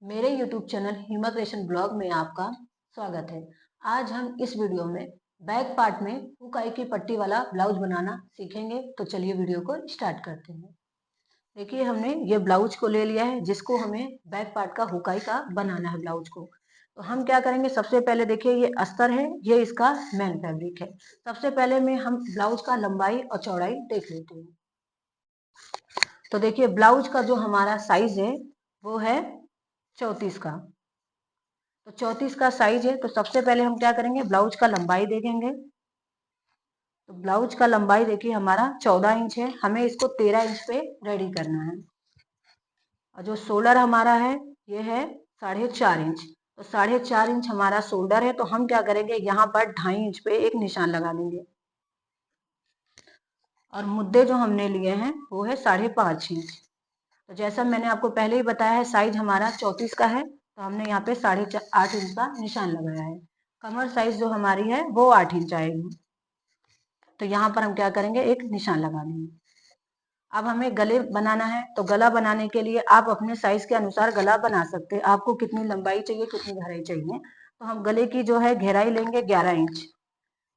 मेरे YouTube channel हिमा creation blog में आपका स्वागत है। आज हम इस वीडियो में बैक पार्ट में हुकाई की पट्टी वाला ब्लाउज बनाना सीखेंगे। तो चलिए वीडियो को स्टार्ट करते हैं। देखिए हमने ये ब्लाउज को ले लिया है जिसको हमें बैक पार्ट का हुकाई का बनाना है ब्लाउज को। तो हम क्या करेंगे, सबसे पहले देखिए ये अस्तर है, ये इसका मेन फैब्रिक है। सबसे पहले में हम ब्लाउज का लंबाई और चौड़ाई देख लेते हैं। तो देखिए ब्लाउज का जो हमारा साइज है वो है 34 का। तो 34 का साइज है, तो सबसे पहले हम क्या करेंगे, ब्लाउज का लंबाई देखेंगे। तो ब्लाउज का लंबाई देखिए हमारा 14 इंच है, हमें इसको 13 इंच पे रेडी करना है। और जो शोल्डर हमारा है ये है 4.5 इंच। तो 4.5 इंच हमारा शोल्डर है, तो हम क्या करेंगे, यहाँ पर 2.5 इंच पे एक निशान लगा देंगे। और मुद्दे जो हमने लिए हैं वो है 5.5 इंच। तो जैसा मैंने आपको पहले ही बताया है, साइज हमारा 34 का है, तो हमने यहाँ पे 8.5 इंच का निशान लगाया है। कमर साइज जो हमारी है वो 8 इंच आएगी। तो यहाँ पर हम क्या करेंगे, एक निशान लगा देंगे। अब हमें गले बनाना है, तो गला बनाने के लिए आप अपने साइज के अनुसार गला बना सकते हैं। आपको कितनी लंबाई चाहिए, कितनी गहराई चाहिए। तो हम गले की जो है गहराई लेंगे 11 इंच,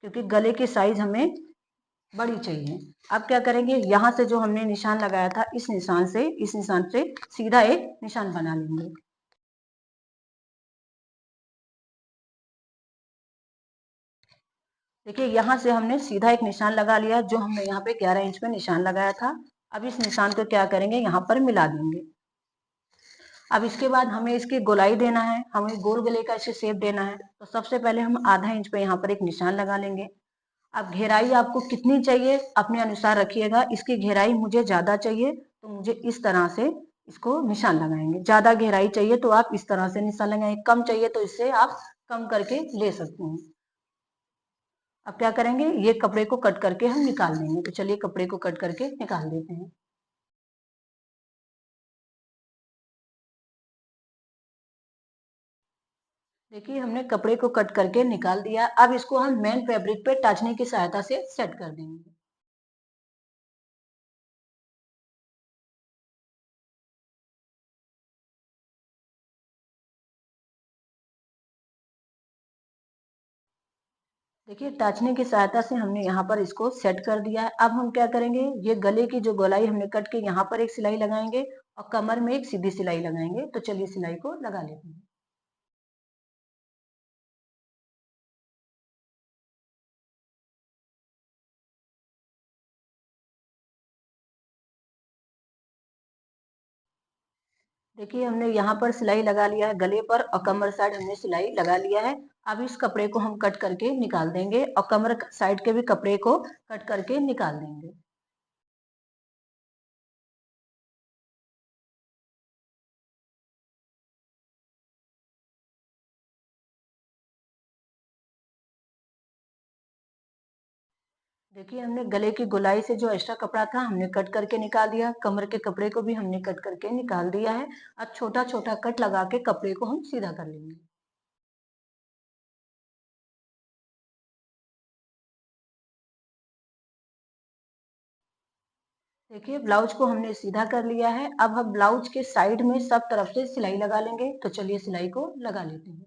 क्योंकि गले की साइज हमें बड़ी चाहिए। अब क्या करेंगे, यहाँ से जो हमने निशान लगाया था इस निशान से सीधा एक निशान बना लेंगे। देखिए यहाँ से हमने सीधा एक निशान लगा लिया, जो हमने यहाँ पे 11 इंच में निशान लगाया था। अब इस निशान को क्या करेंगे, यहाँ पर मिला देंगे। अब इसके बाद हमें इसकी गोलाई देना है, हमें गोल गले का इसे शेप देना है। तो सबसे पहले हम आधा इंच पे यहाँ पर एक निशान लगा लेंगे। अब गहराई आपको कितनी चाहिए अपने अनुसार रखिएगा। इसकी गहराई मुझे ज्यादा चाहिए, तो मुझे इस तरह से इसको निशान लगाएंगे। ज्यादा गहराई चाहिए तो आप इस तरह से निशान लगाएंगे, कम चाहिए तो इससे आप कम करके ले सकते हैं। अब क्या करेंगे, ये कपड़े को कट करके हम निकाल देंगे। तो चलिए कपड़े को कट करके निकाल देते हैं। देखिए हमने कपड़े को कट करके निकाल दिया। अब इसको हम मेन फैब्रिक पे टाचनी की सहायता से सेट कर देंगे। देखिए टाचनी की सहायता से हमने यहाँ पर इसको सेट कर दिया है। अब हम क्या करेंगे, ये गले की जो गोलाई हमने कट के यहाँ पर एक सिलाई लगाएंगे और कमर में एक सीधी सिलाई लगाएंगे। तो चलिए सिलाई को लगा लेते हैं। देखिए हमने यहाँ पर सिलाई लगा लिया है गले पर, और कमर साइड हमने सिलाई लगा लिया है। अब इस कपड़े को हम कट करके निकाल देंगे और कमर साइड के भी कपड़े को कट करके निकाल देंगे। देखिए हमने गले की गोलाई से जो एक्स्ट्रा कपड़ा था हमने कट करके निकाल दिया, कमर के कपड़े को भी हमने कट करके निकाल दिया है। अब छोटा छोटा कट लगा के कपड़े को हम सीधा कर लेंगे। देखिए ब्लाउज को हमने सीधा कर लिया है। अब हम ब्लाउज के साइड में सब तरफ से सिलाई लगा लेंगे। तो चलिए सिलाई को लगा लेते हैं।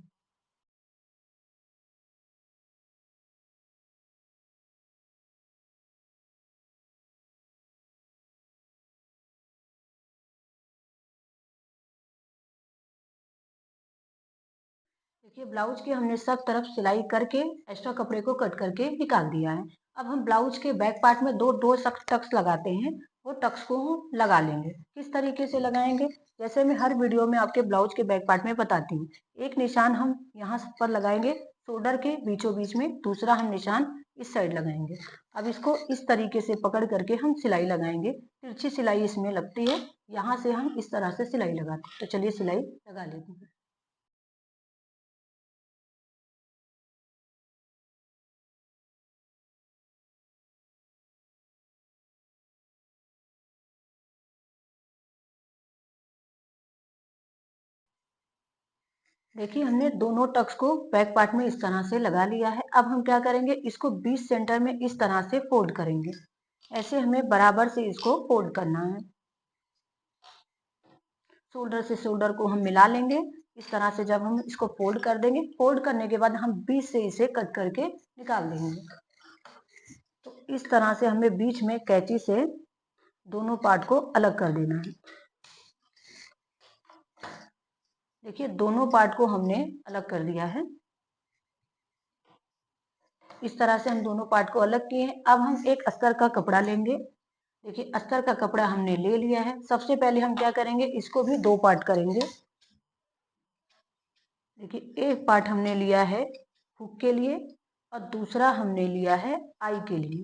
देखिए ब्लाउज के हमने सब तरफ सिलाई करके एक्स्ट्रा कपड़े को कट करके निकाल दिया है। अब हम ब्लाउज के बैक पार्ट में दो दो टक्स लगाते हैं, वो टक्स को हम लगा लेंगे। किस तरीके से लगाएंगे, जैसे मैं हर वीडियो में आपके ब्लाउज के बैक पार्ट में बताती हूँ। एक निशान हम यहाँ पर लगाएंगे शोल्डर के बीचों बीच में, दूसरा हम निशान इस साइड लगाएंगे। अब इसको इस तरीके से पकड़ करके हम सिलाई लगाएंगे। तिरछी सिलाई इसमें लगती है, यहाँ से हम इस तरह से सिलाई लगाते हैं। तो चलिए सिलाई लगा लेते हैं। देखिए हमने दोनों टक्स को बैक पार्ट में इस तरह से लगा लिया है। अब हम क्या करेंगे, इसको बीच सेंटर में इस तरह से फोल्ड करेंगे। ऐसे हमें बराबर से इसको फोल्ड करना है। शोल्डर से शोल्डर को हम मिला लेंगे। इस तरह से जब हम इसको फोल्ड कर देंगे, फोल्ड करने के बाद हम बीच से इसे कट करके निकाल देंगे। तो इस तरह से हमें बीच में कैंची से दोनों पार्ट को अलग कर देना है। देखिए दोनों पार्ट को हमने अलग कर दिया है। इस तरह से हम दोनों पार्ट को अलग किए हैं। अब हम एक अस्तर का कपड़ा लेंगे। देखिए अस्तर का कपड़ा हमने ले लिया है। सबसे पहले हम क्या करेंगे, इसको भी दो पार्ट करेंगे। देखिए एक पार्ट हमने लिया है हुक के लिए और दूसरा हमने लिया है आई के लिए।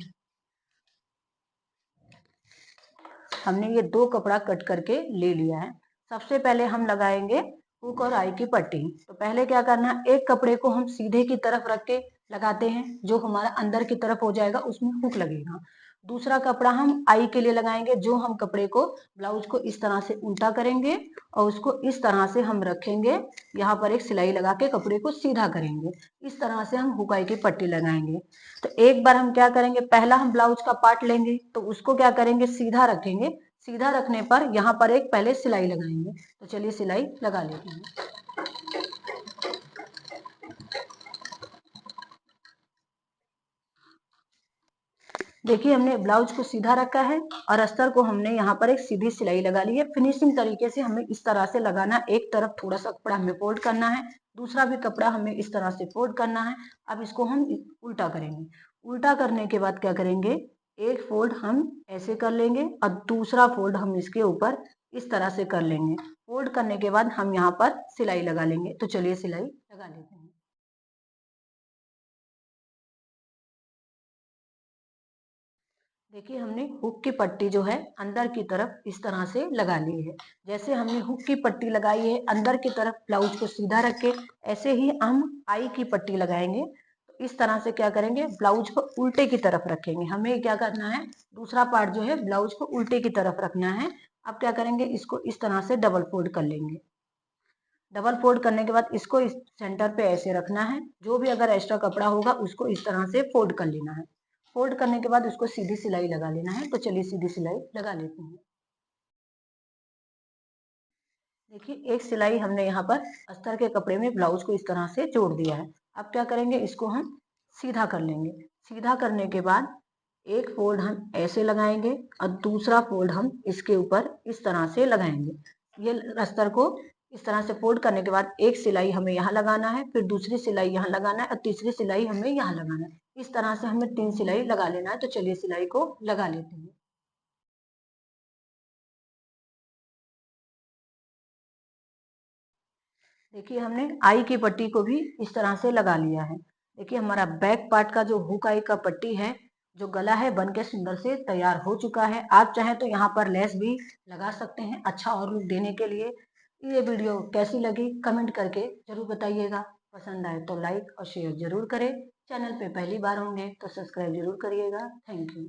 हमने ये दो कपड़ा कट करके ले लिया है। सबसे पहले हम लगाएंगे हुक और आई की पट्टी। तो पहले क्या करना है, एक कपड़े को हम सीधे की तरफ रख के लगाते हैं, जो हमारा अंदर की तरफ हो जाएगा उसमें हुक लगेगा। दूसरा कपड़ा हम आई के लिए लगाएंगे, जो हम कपड़े को ब्लाउज को इस तरह से उल्टा करेंगे और उसको इस तरह से हम रखेंगे। यहाँ पर एक सिलाई लगा के कपड़े को सीधा करेंगे। इस तरह से हम हुक आई की पट्टी लगाएंगे। तो एक बार हम क्या करेंगे, पहला हम ब्लाउज का पार्ट लेंगे तो उसको क्या करेंगे, सीधा रखेंगे। सीधा रखने पर यहाँ पर एक पहले सिलाई लगाएंगे। तो चलिए सिलाई लगा लेते हैं। देखिए हमने ब्लाउज को सीधा रखा है और अस्तर को हमने यहाँ पर एक सीधी सिलाई लगा ली है। फिनिशिंग तरीके से हमें इस तरह से लगाना। एक तरफ थोड़ा सा कपड़ा हमें फोल्ड करना है, दूसरा भी कपड़ा हमें इस तरह से फोल्ड करना है। अब इसको हम उल्टा करेंगे। उल्टा करने के बाद क्या करेंगे, एक फोल्ड हम ऐसे कर लेंगे और दूसरा फोल्ड हम इसके ऊपर इस तरह से कर लेंगे। फोल्ड करने के बाद हम यहाँ पर सिलाई लगा लेंगे। तो चलिए सिलाई लगा लेते हैं। देखिए हमने हुक की पट्टी जो है अंदर की तरफ इस तरह से लगा ली है। जैसे हमने हुक की पट्टी लगाई है अंदर की तरफ ब्लाउज को सीधा रख के, ऐसे ही हम आई की पट्टी लगाएंगे। तो इस तरह से क्या करेंगे, ब्लाउज को उल्टे की तरफ रखेंगे। हमें क्या करना है, दूसरा पार्ट जो है ब्लाउज को उल्टे की तरफ रखना है। अब क्या करेंगे, इसको इस तरह से डबल फोल्ड कर लेंगे। डबल फोल्ड करने के बाद इसको इस सेंटर पे ऐसे रखना है। जो भी अगर एक्स्ट्रा कपड़ा होगा उसको इस तरह से फोल्ड कर लेना है। फोल्ड करने के बाद उसको सीधी सिलाई लगा लेना है। तो चलिए सीधी सिलाई लगा लेते हैं। देखिए एक सिलाई हमने यहाँ पर अस्तर के कपड़े में ब्लाउज को इस तरह से जोड़ दिया है। अब क्या करेंगे, इसको हम सीधा कर लेंगे। सीधा करने के बाद एक फोल्ड हम ऐसे लगाएंगे और दूसरा फोल्ड हम इसके ऊपर इस तरह से लगाएंगे। ये अस्तर को इस तरह से फोल्ड करने के बाद एक सिलाई हमें यहाँ लगाना है, फिर दूसरी सिलाई यहाँ लगाना है और तीसरी सिलाई हमें यहाँ लगाना है। इस तरह से हमें 3 सिलाई लगा लेना है। तो चलिए सिलाई को लगा लेते हैं। देखिए हमने आई की पट्टी को भी इस तरह से लगा लिया है। देखिए हमारा बैक पार्ट का जो हुक आई का पट्टी है, जो गला है, बनके सुंदर से तैयार हो चुका है। आप चाहें तो यहाँ पर लेस भी लगा सकते हैं अच्छा और लुक देने के लिए। ये वीडियो कैसी लगी कमेंट करके जरूर बताइएगा। पसंद आए तो लाइक और शेयर जरूर करें। चैनल पे पहली बार होंगे तो सब्सक्राइब जरूर करिएगा। Thank you.